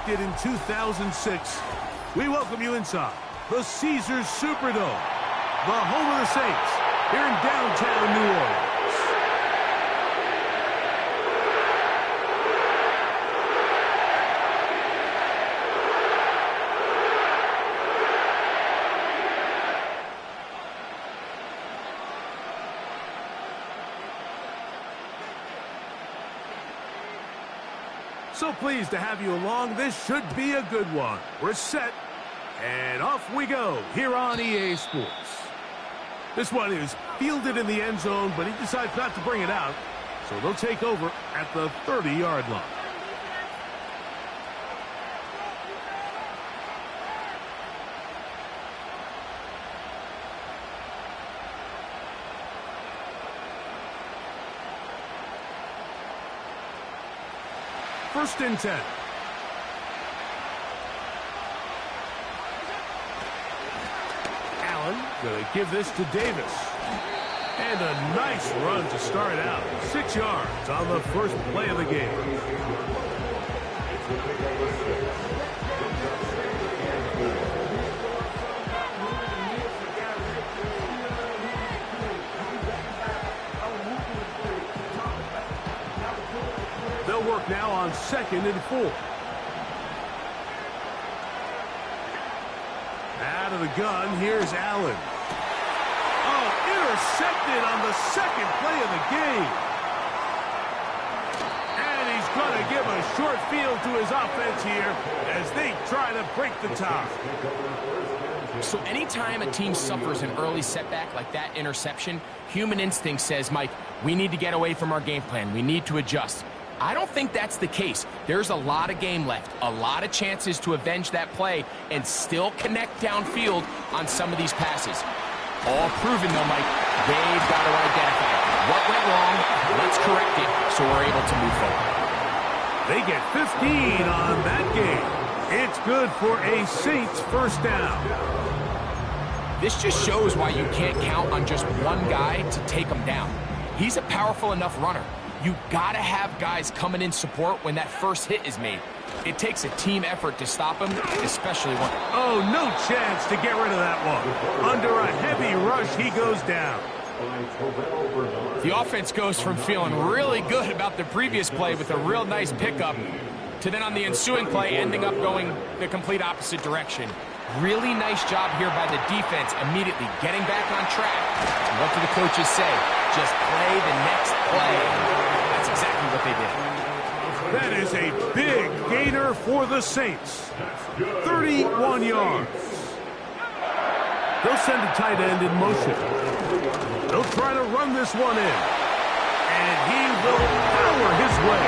erected in 2006, we welcome you inside the Caesars Superdome, the home of the Saints, here in downtown New Orleans. So pleased to have you along. This should be a good one. We're set, and off we go here on EA Sports. This one is fielded in the end zone, but he decides not to bring it out, so they'll take over at the 30-yard line. First and 10. Allen going to give this to Davis. And a nice run to start out. 6 yards on the first play of the game. They'll work now on 2nd and 4. Out of the gun, here's Allen. Oh, intercepted on the second play of the game. And he's going to give a short field to his offense here as they try to break the tie. So anytime a team suffers an early setback like that interception, human instinct says, Mike, we need to get away from our game plan. We need to adjust. I don't think that's the case. There's a lot of game left, a lot of chances to avenge that play and still connect downfield on some of these passes. All proven, though, Mike. They've got to identify what went wrong, let's correct it so we're able to move forward. They get 15 on that game. It's good for a Saints first down. This just shows why you can't count on just one guy to take him down. He's a powerful enough runner. You gotta have guys coming in support when that first hit is made. It takes a team effort to stop him, especially one. Oh, no chance to get rid of that one. Under a heavy rush, he goes down. The offense goes from feeling really good about the previous play with a real nice pickup to then on the ensuing play ending up going the complete opposite direction. Really nice job here by the defense immediately getting back on track. And what do the coaches say? Just play the next play. That's exactly what they did. That is a big gainer for the Saints. 31 yards. They'll send a tight end in motion. They'll try to run this one in. And he will power his way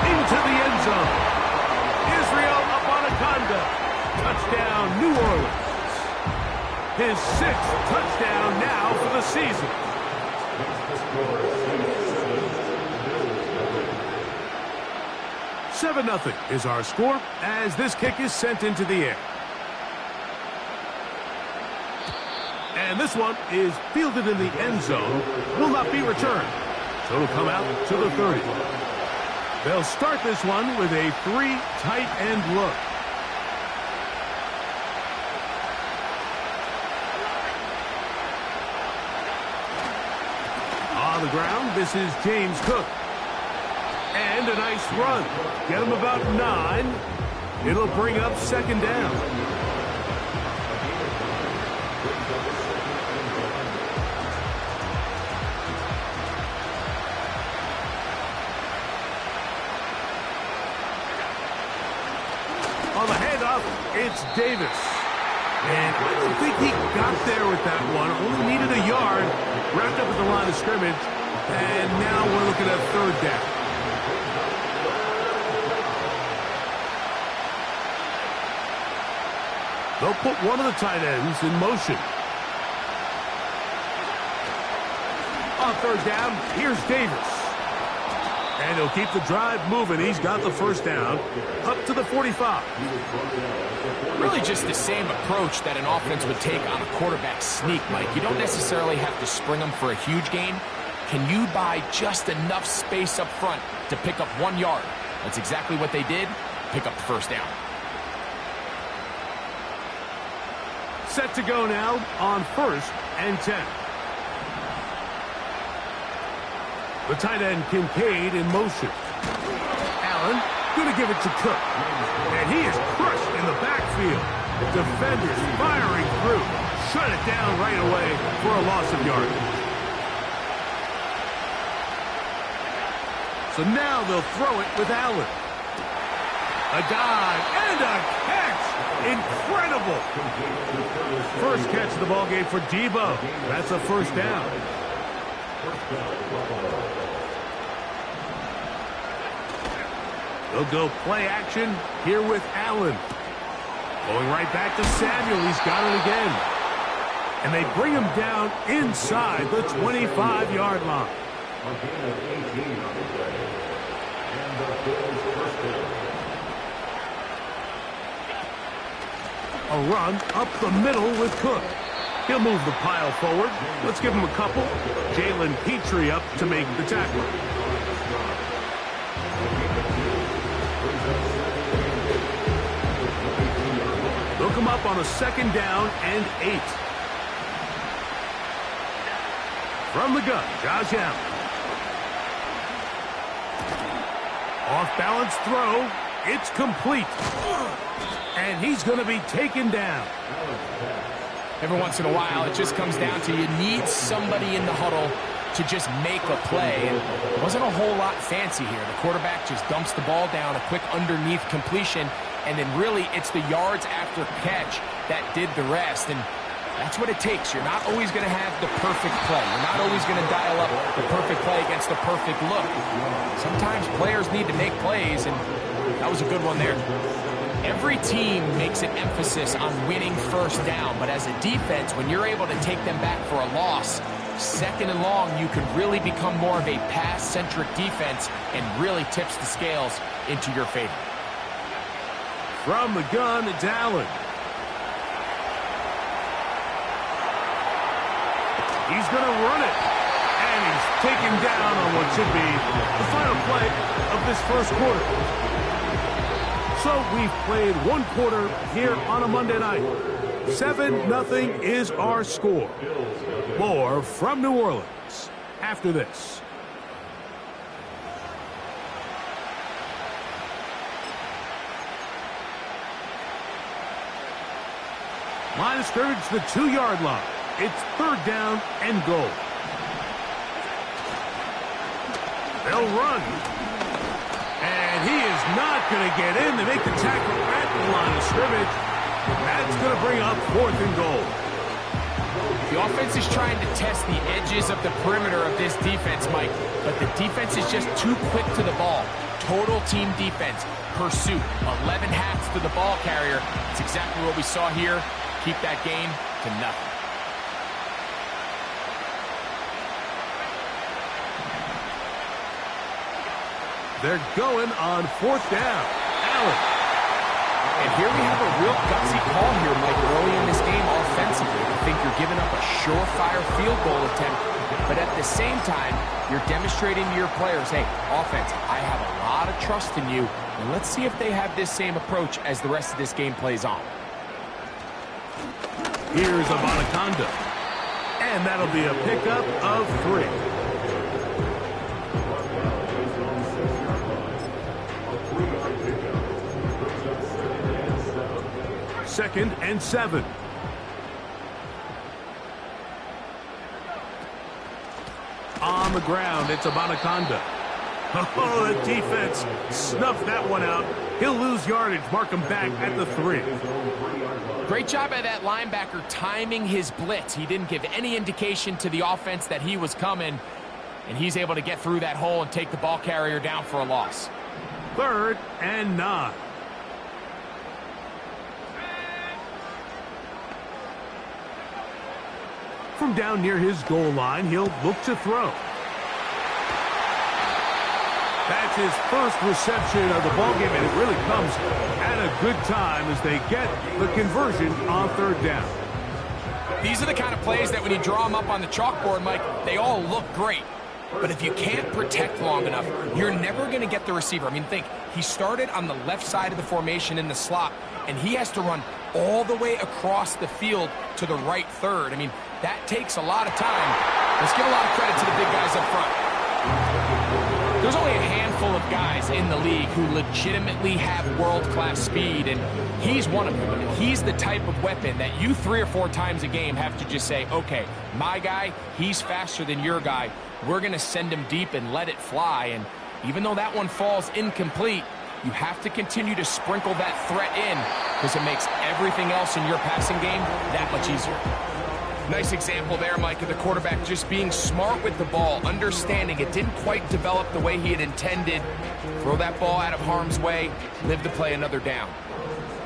into the end zone. Israel up on a conduct. Touchdown, New Orleans. His 6th touchdown now for the season. Seven 0 is our score as this kick is sent into the air. And this one is fielded in the end zone, will not be returned. So it'll come out to the 30. They'll start this one with a 3 tight end look. On the ground, this is James Cook. And a nice run. Get him about 9. It'll bring up 2nd down. On the handoff, it's Davis. And I don't think he got there with that one. Only needed a yard. Wrapped up at the line of scrimmage. And now we're looking at 3rd down. They'll put one of the tight ends in motion. On 3rd down, here's Davis. And he'll keep the drive moving. He's got the first down up to the 45. Really just the same approach that an offense would take on a quarterback sneak, Mike. You don't necessarily have to spring them for a huge gain. Can you buy just enough space up front to pick up 1 yard? That's exactly what they did. Pick up the first down. set to go now on 1st and 10. The tight end Kincaid in motion. Allen going to give it to Cook. And he is crushed in the backfield. Defenders firing through. Shut it down right away for a loss of yardage. So now they'll throw it with Allen. A dive and a catch. Incredible. First catch of the ball game for Debo. That's a first down. They'll go play action here with Allen. Going right back to Samuel. He's got it again. And they bring him down inside the 25-yard line. A run up the middle with Cook. He'll move the pile forward. Let's give him a couple. Jalen Petrie up to make the tackle. They'll come up on a 2nd down and 8. From the gun, Josh Allen. Off-balance throw. It's complete. And he's going to be taken down. Every once in a while, it just comes down to you need somebody in the huddle to just make a play. And it wasn't a whole lot fancy here. The quarterback just dumps the ball down, a quick underneath completion, and then really it's the yards after catch that did the rest. And that's what it takes. You're not always going to have the perfect play. You're not always going to dial up the perfect play against the perfect look. Sometimes players need to make plays, and that was a good one there. Every team makes an emphasis on winning first down, but as a defense, when you're able to take them back for a loss, 2nd and long, you can really become more of a pass-centric defense and really tips the scales into your favor. From the gun, it's Allen. He's going to run it. And he's taken down on what should be the final play of this first quarter. So we've played 1 quarter here on a Monday night. 7-0 is our score. More from New Orleans after this. Line of scrimmage, the 2-yard line. It's 3rd down and goal. They'll run. And he is not going to get in. They make the tackle at the line of scrimmage. That's going to bring up 4th and goal. The offense is trying to test the edges of the perimeter of this defense, Mike, but the defense is just too quick to the ball. Total team defense, pursuit, 11 hats to the ball carrier. It's exactly what we saw here. Keep that game to nothing. They're going on 4th down. Allen. And here we have a real gutsy call here, Mike, early in this game offensively. I think you're giving up a surefire field goal attempt, but at the same time, you're demonstrating to your players, hey, offense, I have a lot of trust in you, and let's see if they have this same approach as the rest of this game plays on. Here's Abanaconda. And that'll be a pickup of 3. 2nd and 7. On the ground, it's Abanaconda. Oh, the defense snuffed that one out. He'll lose yardage, mark him back at the 3. Great job by that linebacker timing his blitz. He didn't give any indication to the offense that he was coming, and he's able to get through that hole and take the ball carrier down for a loss. 3rd and 9. From down near his goal line, he'll look to throw. That's his first reception of the ballgame, and it really comes at a good time as they get the conversion on 3rd down. These are the kind of plays that when you draw them up on the chalkboard, Mike, they all look great. But if you can't protect long enough, you're never going to get the receiver. I mean, think, he started on the left side of the formation in the slot. and he has to run all the way across the field to the right third. I mean, that takes a lot of time. Let's give a lot of credit to the big guys up front. There's only a handful of guys in the league who legitimately have world-class speed, and he's one of them. I mean, he's the type of weapon that you 3 or 4 times a game have to just say, okay, my guy, he's faster than your guy. We're going to send him deep and let it fly. And even though that one falls incomplete, you have to continue to sprinkle that threat in because it makes everything else in your passing game that much easier. Nice example there, Mike, of the quarterback just being smart with the ball, understanding it didn't quite develop the way he had intended. Throw that ball out of harm's way, live to play another down.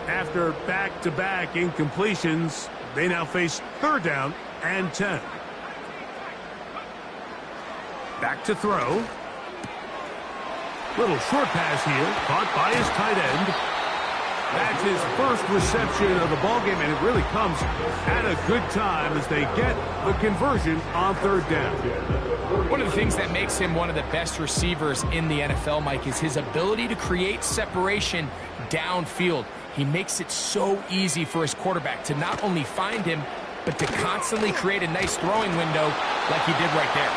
After back-to-back incompletions, they now face 3rd down and 10. Back to throw. Little short pass here, caught by his tight end. That's his first reception of the ballgame, and it really comes at a good time as they get the conversion on 3rd down. One of the things that makes him one of the best receivers in the NFL, Mike, is his ability to create separation downfield. He makes it so easy for his quarterback to not only find him, but to constantly create a nice throwing window like he did right there.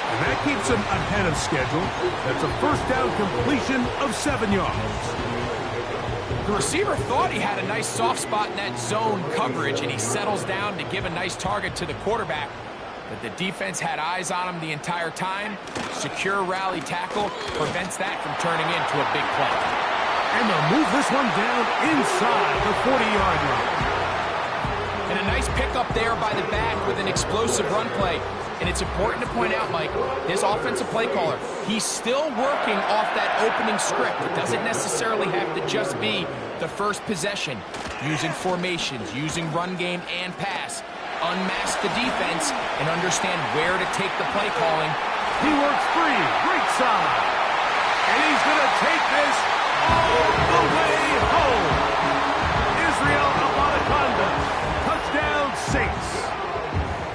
And that keeps him ahead of schedule. That's a 1st down completion of 7 yards. The receiver thought he had a nice soft spot in that zone coverage, and he settles down to give a nice target to the quarterback. But the defense had eyes on him the entire time. Secure rally tackle prevents that from turning into a big play. And they'll move this one down inside the 40-yard line. And a nice pickup there by the back with an explosive run play. And it's important to point out, Mike, this offensive play caller, he's still working off that opening script. It doesn't necessarily have to just be the first possession. Using formations, using run game and pass. Unmask the defense and understand where to take the play calling. He works free, right side. And he's going to take this all the way home. Israel Anaconda, touchdown Saints.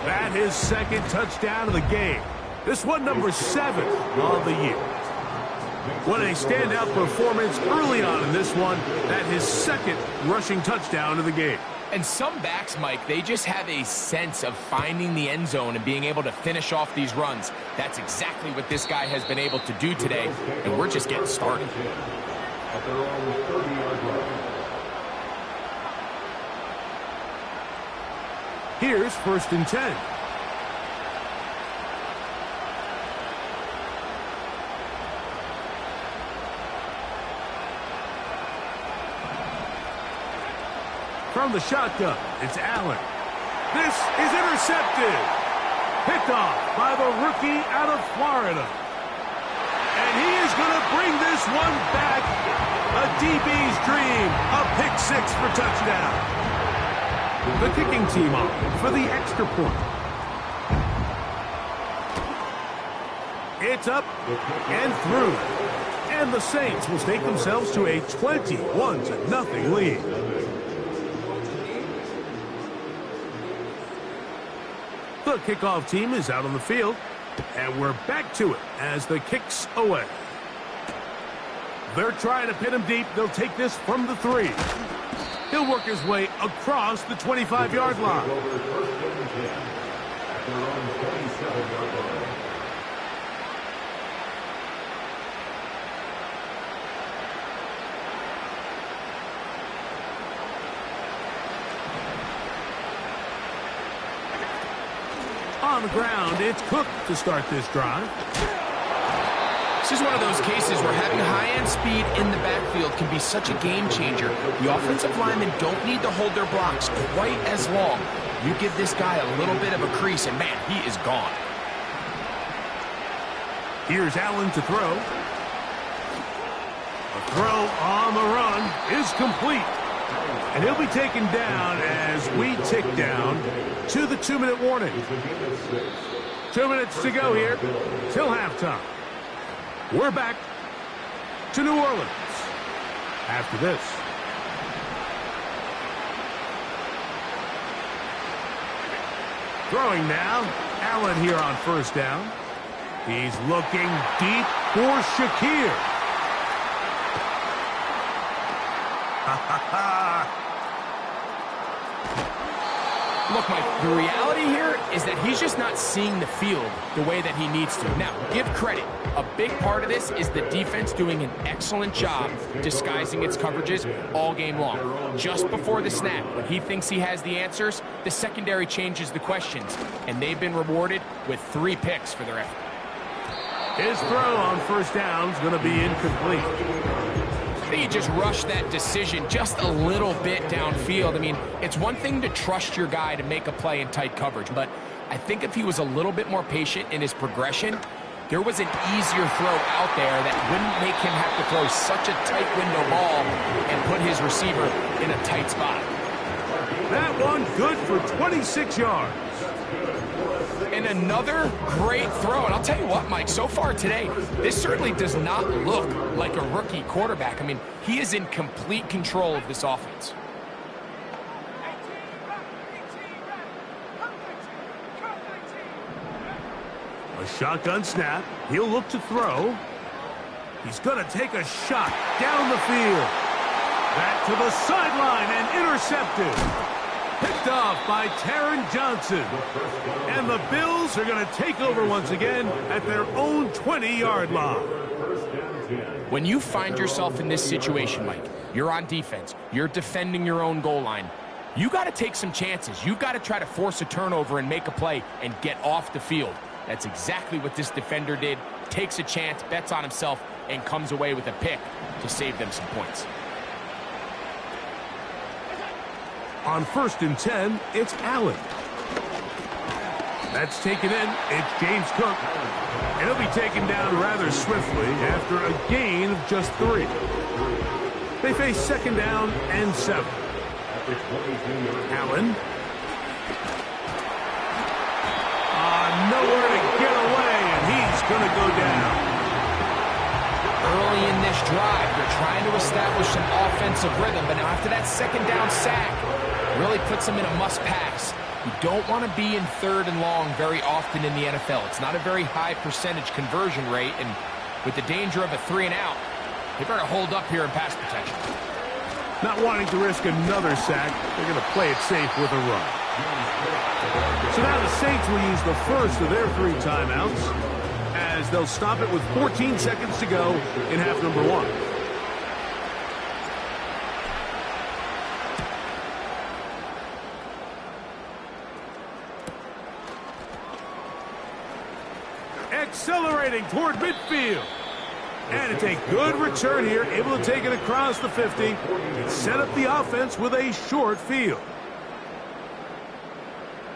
That his 2nd touchdown of the game. This one number 7 on the year. What a standout performance early on in this one. That his 2nd rushing touchdown of the game. And some backs, Mike, they just have a sense of finding the end zone and being able to finish off these runs. That's exactly what this guy has been able to do today, and we're just getting started. Here's 1st and 10. From the shotgun, it's Allen. This is intercepted. Picked off by the rookie out of Florida. And he is going to bring this one back. A DB's dream. A pick 6 for touchdown. The kicking team on for the extra point. It's up and through. And the Saints will stake themselves to a 21-0 lead. The kickoff team is out on the field, and we're back to it as the kick's away. They're trying to pin him deep. They'll take this from the 3. He'll work his way across the 25-yard line. On the ground, it's Cook to start this drive. This is one of those cases where having high-end speed in the backfield can be such a game changer. The offensive linemen don't need to hold their blocks quite as long. You give this guy a little bit of a crease, and man, he is gone. Here's Allen to throw. A throw on the run is complete. And he'll be taken down as we tick down to the 2-minute warning. 2 minutes to go here till halftime. We're back to New Orleans after this. Throwing now, Allen here on 1st down. He's looking deep for Shakir. Look, Mike, the reality here is that he's just not seeing the field the way that he needs to. Now, give credit. A big part of this is the defense doing an excellent job disguising its coverages all game long. Just before the snap, when he thinks he has the answers, the secondary changes the questions, and they've been rewarded with 3 picks for their effort. His throw on first down is going to be incomplete. I think he just rushed that decision just a little bit downfield. I mean, it's one thing to trust your guy to make a play in tight coverage, but I think if he was a little bit more patient in his progression, there was an easier throw out there that wouldn't make him have to throw such a tight window ball and put his receiver in a tight spot. That one good for 26 yards. And another great throw. And I'll tell you what, Mike, so far today, this certainly does not look like a rookie quarterback. I mean, he is in complete control of this offense. A shotgun snap. He'll look to throw. He's going to take a shot down the field. Back to the sideline and intercepted. Picked off by Taron Johnson. And the Bills are going to take over once again at their own 20-yard line. When you find yourself in this situation, Mike, you're on defense, you're defending your own goal line, you got to take some chances. You've got to try to force a turnover and make a play and get off the field. That's exactly what this defender did. Takes a chance, bets on himself, and comes away with a pick to save them some points. On 1st and 10, it's Allen. That's taken in. It's James Cook. And he'll be taken down rather swiftly after a gain of just 3. They face 2nd down and 7. Allen. Nowhere to get away, and he's going to go down. Early in this drive, they're trying to establish some offensive rhythm, but now after that 2nd down sack, really puts them in a must-pass. You don't want to be in 3rd and long very often in the NFL. It's not a very high percentage conversion rate, and with the danger of a 3-and-out, they better hold up here in pass protection. Not wanting to risk another sack, they're going to play it safe with a run. So now the Saints will use the first of their 3 timeouts as they'll stop it with 14 seconds to go in half number 1. Accelerating toward midfield. And it's a good return here, able to take it across the 50 and set up the offense with a short field.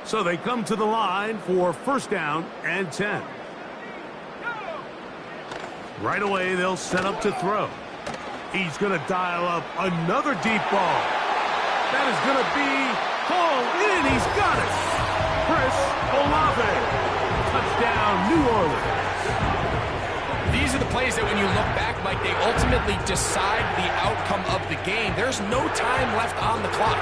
So they come to the line for 1st down and 10. Right away, they'll set up to throw. He's going to dial up another deep ball. That is going to be hauled in. He's got it. Chris Olave. Touchdown, New Orleans. These are the plays that when you look back, Mike, they ultimately decide the outcome of the game. There's no time left on the clock.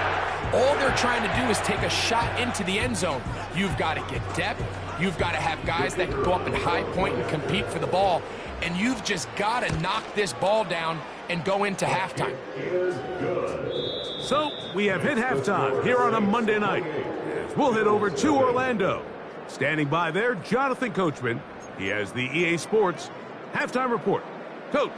All they're trying to do is take a shot into the end zone. You've got to get depth. You've got to have guys that can go up and high point and compete for the ball. And you've just got to knock this ball down and go into halftime. So we have hit halftime here on a Monday night. We'll head over to Orlando. Standing by there, Jonathan Coachman. He has the EA Sports halftime report. Coach.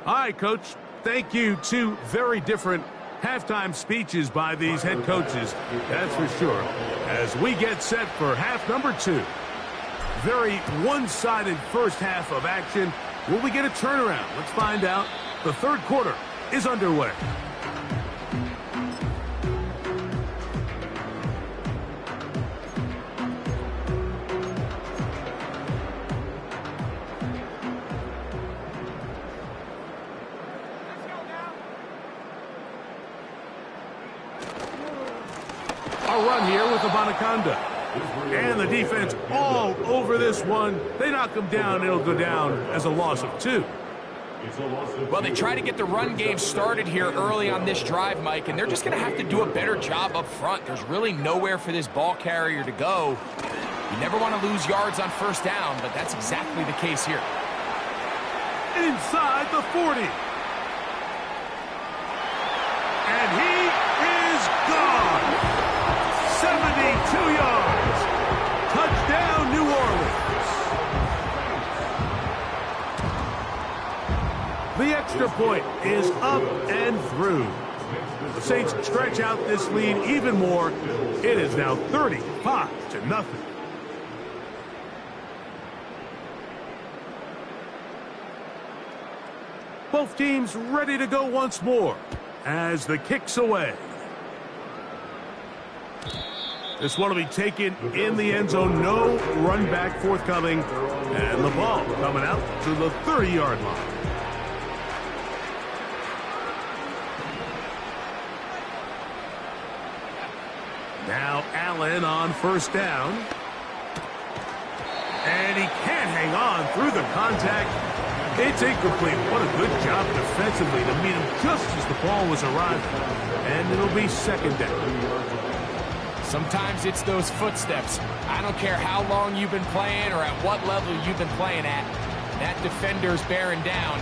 All right, Coach. Thank you. 2 very different halftime speeches by these head coaches, that's for sure. As we get set for half number 2. Very one-sided first half of action. Will we get a turnaround? Let's find out. The 3rd quarter is underway. A run here with Abanikanda. And the defense all over this one. They knock him down. It'll go down as a loss of 2. Well, they try to get the run game started here early on this drive, Mike, and they're just going to have to do a better job up front. There's really nowhere for this ball carrier to go. You never want to lose yards on first down, but that's exactly the case here. Inside the 40. And he is gone. 72 yards. Touchdown, New Orleans. The extra point is up and through. The Saints stretch out this lead even more. It is now 35-0. Both teams ready to go once more as the kick's away. This one will be taken in the end zone. No run back forthcoming. And the ball coming out to the 30-yard line. Now Allen on first down. And he can't hang on through the contact. It's incomplete. What a good job defensively to meet him just as the ball was arriving. And it'll be second down. Sometimes it's those footsteps. I don't care how long you've been playing or at what level you've been playing at. That defender's bearing down.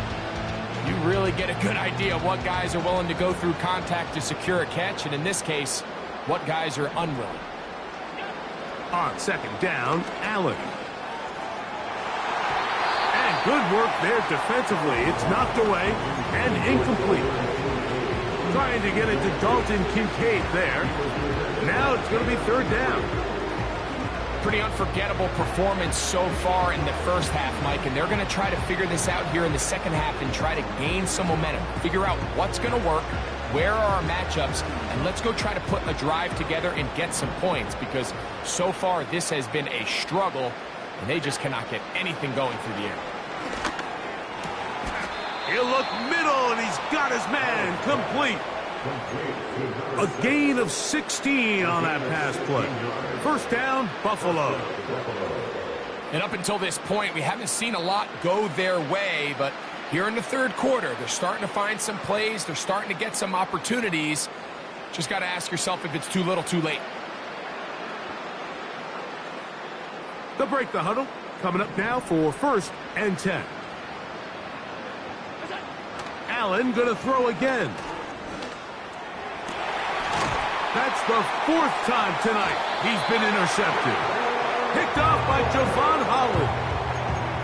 You really get a good idea of what guys are willing to go through contact to secure a catch, and in this case, what guys are unwilling. On second down, Allen. And good work there defensively. It's knocked away and incomplete. Trying to get it to Dalton Kincaid there. Now it's going to be third down. Pretty unforgettable performance so far in the first half, Mike, and they're going to try to figure this out here in the second half and try to gain some momentum. Figure out what's going to work, where are our matchups, and let's go try to put a drive together and get some points, because so far this has been a struggle, and they just cannot get anything going through the air. He'll look middle, and he's got his man complete. A gain of 16 on that pass play. First down, Buffalo. And up until this point, we haven't seen a lot go their way, but here in the third quarter, they're starting to find some plays. They're starting to get some opportunities. Just got to ask yourself if it's too little, too late. They'll break the huddle. Coming up now for first and 10. Allen going to throw again. That's the fourth time tonight he's been intercepted. Picked off by Javon Holland.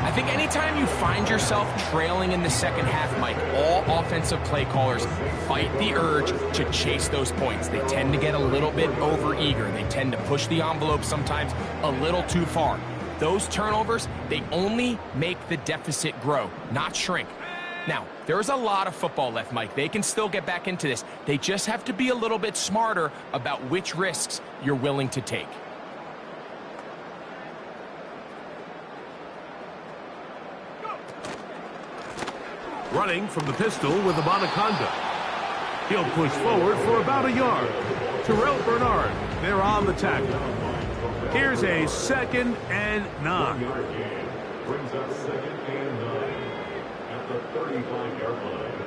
I think anytime you find yourself trailing in the second half, Mike, all offensive play callers fight the urge to chase those points. They tend to get a little bit overeager. They tend to push the envelope sometimes a little too far. Those turnovers, they only make the deficit grow, not shrink. Now, there's a lot of football left, Mike. They can still get back into this. They just have to be a little bit smarter about which risks you're willing to take. Running from the pistol with Abonaconda. He'll push forward for about a yard. Terrell Bernard, they're on the tackle. Here's a 2nd and 9. Brings up 2nd and 9 at the 35-yard line.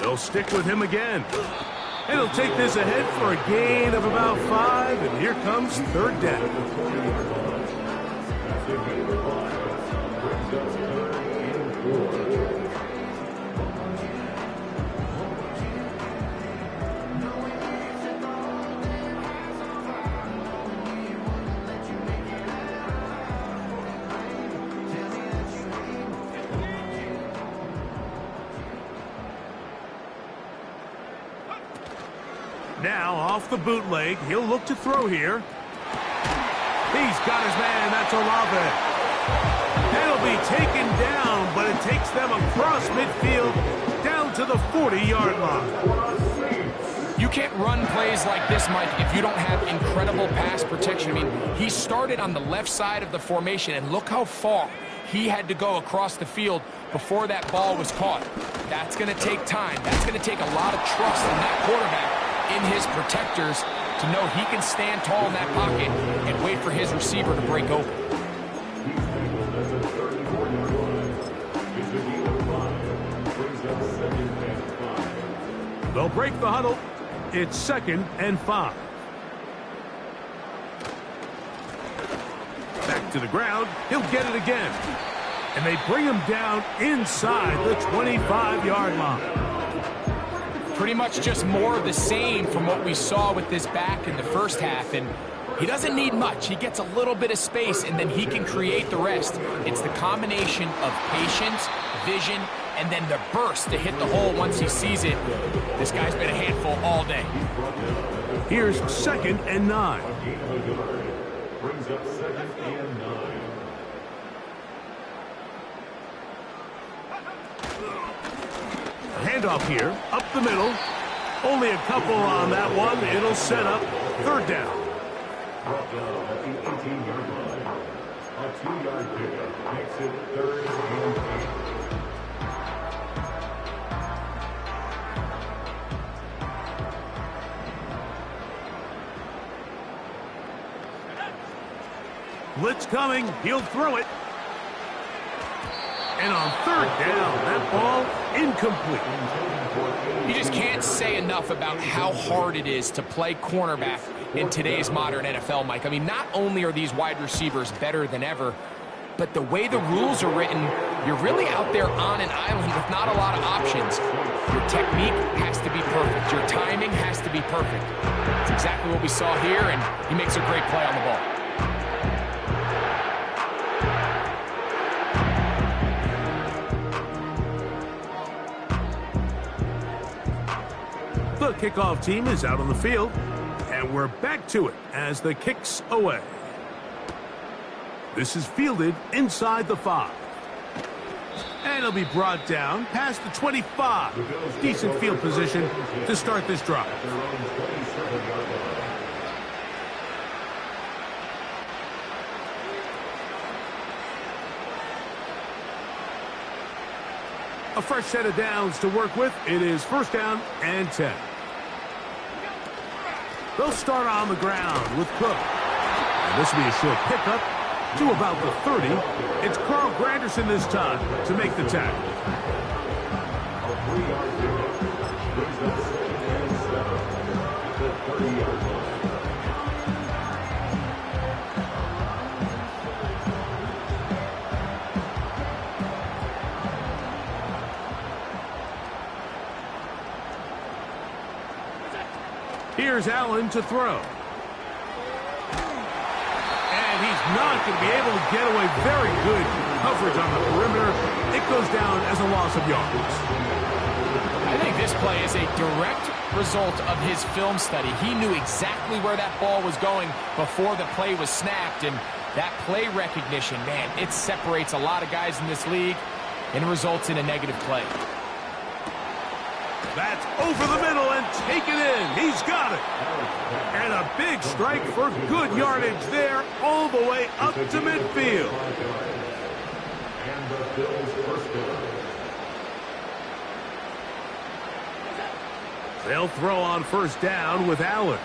They'll stick with him again. And he'll take this ahead for a gain of about 5, and here comes third down. Now off the bootleg, he'll look to throw here. He's got his man, that's Olave. That'll be taken down, but it takes them across midfield down to the 40-yard line. You can't run plays like this, Mike, if you don't have incredible pass protection. I mean, he started on the left side of the formation, and look how far he had to go across the field before that ball was caught. That's going to take time. That's going to take a lot of trust in that quarterback, in his protectors, to know he can stand tall in that pocket and wait for his receiver to break open. They'll break the huddle. It's 2nd and 5. Back to the ground. He'll get it again. And they bring him down inside the 25-yard line. Pretty much just more of the same from what we saw with this back in the first half. And he doesn't need much. He gets a little bit of space, and then he can create the rest. It's the combination of patience, vision, and then the burst to hit the hole once he sees it. This guy's been a handful all day. Here's 2nd and 9. Brings up 2nd and 9. Handoff here, up the middle. Only a couple on that one. It'll set up 3rd down. Brought down at the 18-yard line. A 2-yard pickup makes it 3rd and 8. Blitz coming. He'll throw it. And on 3rd down, that ball incomplete. You just can't say enough about how hard it is to play cornerback in today's modern NFL, Mike. I mean, not only are these wide receivers better than ever, but the way the rules are written, you're really out there on an island with not a lot of options. Your technique has to be perfect. Your timing has to be perfect. That's exactly what we saw here, and he makes a great play on the ball. The kickoff team is out on the field, and we're back to it as the kick's away. This is fielded inside the 5. And it'll be brought down past the 25. Decent field position to start this drive. A fresh set of downs to work with. It is 1st down and 10. They'll start on the ground with Cook. And this will be a short pickup to about the 30. It's Carl Granderson this time to make the tackle. A 3-yard pickup brings up 2nd and 7 at the 30-yard line. Here's Allen to throw. And he's not going to be able to get away. Very good coverage on the perimeter. It goes down as a loss of yards. I think this play is a direct result of his film study. He knew exactly where that ball was going before the play was snapped, and that play recognition, man, it separates a lot of guys in this league and results in a negative play. That's over the middle and taken in. He's got it. And a big strike for good yardage there all the way up to midfield. And the Bills' 1st down. They'll throw on 1st down with Allen.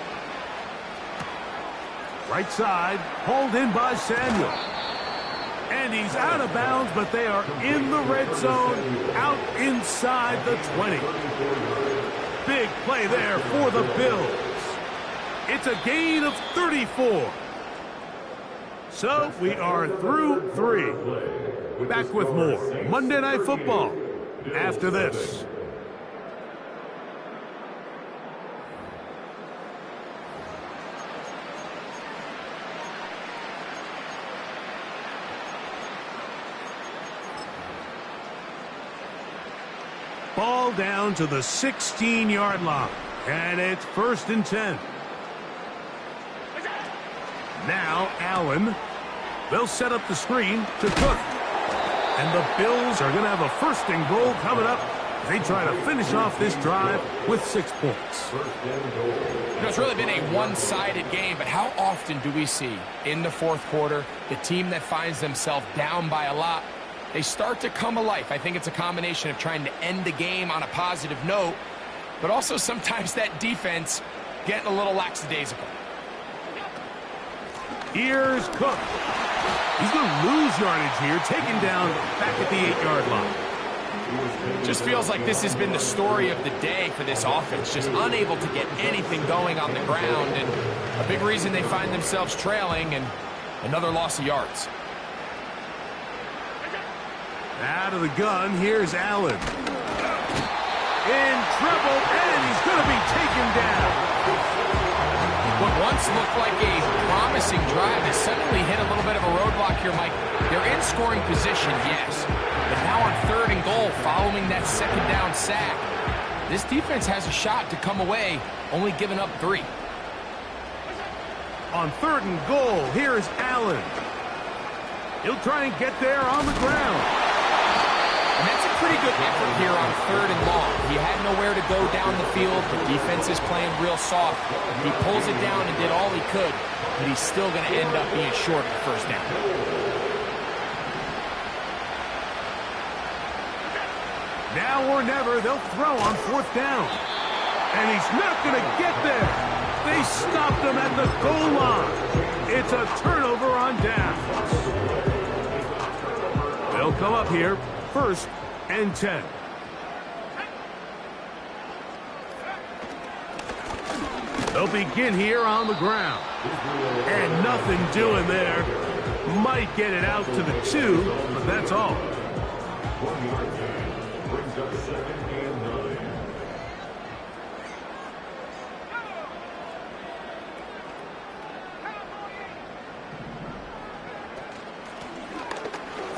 Right side, hauled in by Samuel. And he's out of bounds, but they are in the red zone, out inside the 20. Big play there for the Bills. It's a gain of 34. So we are through 3. Back with more Monday Night Football after this. Ball down to the 16-yard line, and it's 1st and 10. Now Allen. They'll set up the screen to Cook. And the Bills are going to have a 1st and goal coming up. They try to finish off this drive with 6 points. You know, it's really been a one-sided game, but how often do we see in the 4th quarter the team that finds themselves down by a lot, they start to come alive? I think it's a combination of trying to end the game on a positive note, but also sometimes that defense getting a little lackadaisical. Here's Cook. He's going to lose yardage here, taken down back at the 8-yard line. Just feels like this has been the story of the day for this offense, just unable to get anything going on the ground, and a big reason they find themselves trailing and another loss of yards. Out of the gun, here's Allen. In trouble, and he's going to be taken down. What once looked like a promising drive has suddenly hit a little bit of a roadblock here, Mike. They're in scoring position, yes. But now on 3rd and goal, following that 2nd down sack, this defense has a shot to come away, only giving up 3. On 3rd and goal, here's Allen. He'll try and get there on the ground. And that's a pretty good effort here on 3rd and long. He had nowhere to go down the field. The defense is playing real soft. He pulls it down and did all he could, but he's still going to end up being short of the 1st down. Now or never, they'll throw on 4th down. And he's not going to get there. They stopped him at the goal line. It's a turnover on downs. They'll come up here, 1st and 10. They'll begin here on the ground. And nothing doing there. Might get it out to the 2, but that's all. 1-yard gain brings up 2nd and 9.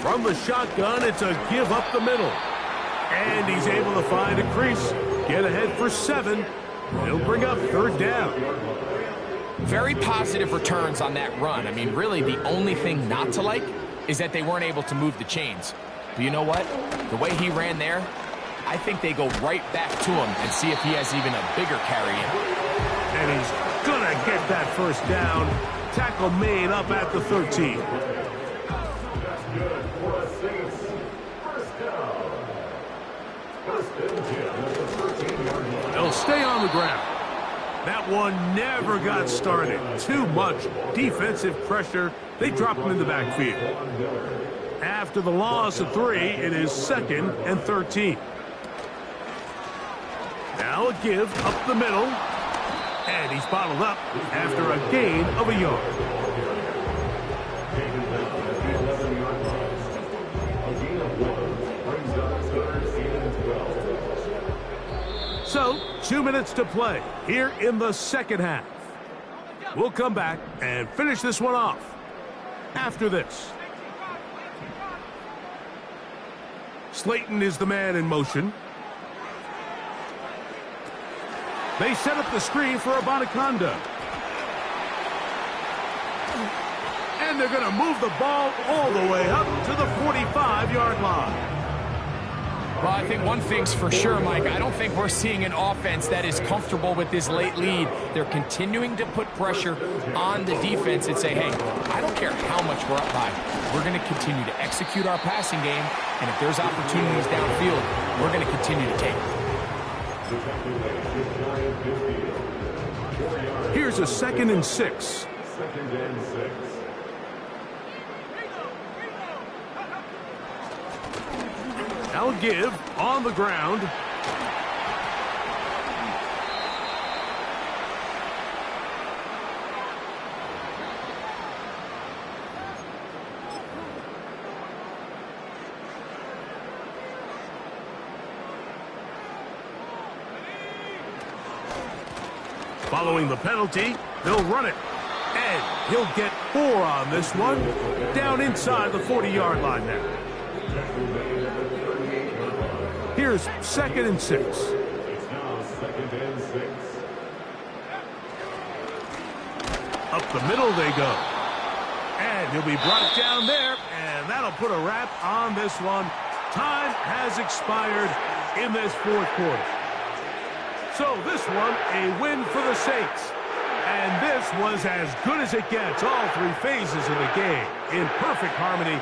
From the shotgun, it's a give up the middle. And he's able to find a crease. Get ahead for 7. He'll bring up 3rd down. Very positive returns on that run. I mean, really, the only thing not to like is that they weren't able to move the chains. But you know what? The way he ran there, I think they go right back to him and see if he has even a bigger carry in. And he's going to get that 1st down. Tackle made up at the 13. That's good for a Saints 1st down. 1st and 10 at the 13-yard line. They'll stay on the ground. That one never got started. Too much defensive pressure. They drop him in the backfield. After the loss of 3, it is 2nd and 13. Now a give up the middle. And he's bottled up after a gain of a yard. Taken down at the 11-yard line. A gain of 1 brings up 3rd and 12. So, 2 minutes to play here in the 2nd half. We'll come back and finish this one off after this. Slayton is the man in motion. They set up the screen for Abanaconda. And they're going to move the ball all the way up to the 45-yard line. Well, I think one thing's for sure, Mike. I don't think we're seeing an offense that is comfortable with this late lead. They're continuing to put pressure on the defense and say, hey, I don't care how much we're up by. We're going to continue to execute our passing game, and if there's opportunities downfield, we're going to continue to take them. Here's a 2nd and 6. 2nd and 6. Now a give on the ground. Following the penalty, they'll run it. And he'll get 4 on this one. Down inside the 40-yard line now. Here's 2nd and 6. It's now 2nd and 6. Up the middle they go. And he'll be brought down there, and that'll put a wrap on this one. Time has expired in this 4th quarter. So this one, a win for the Saints. And this was as good as it gets, all 3 phases of the game in perfect harmony.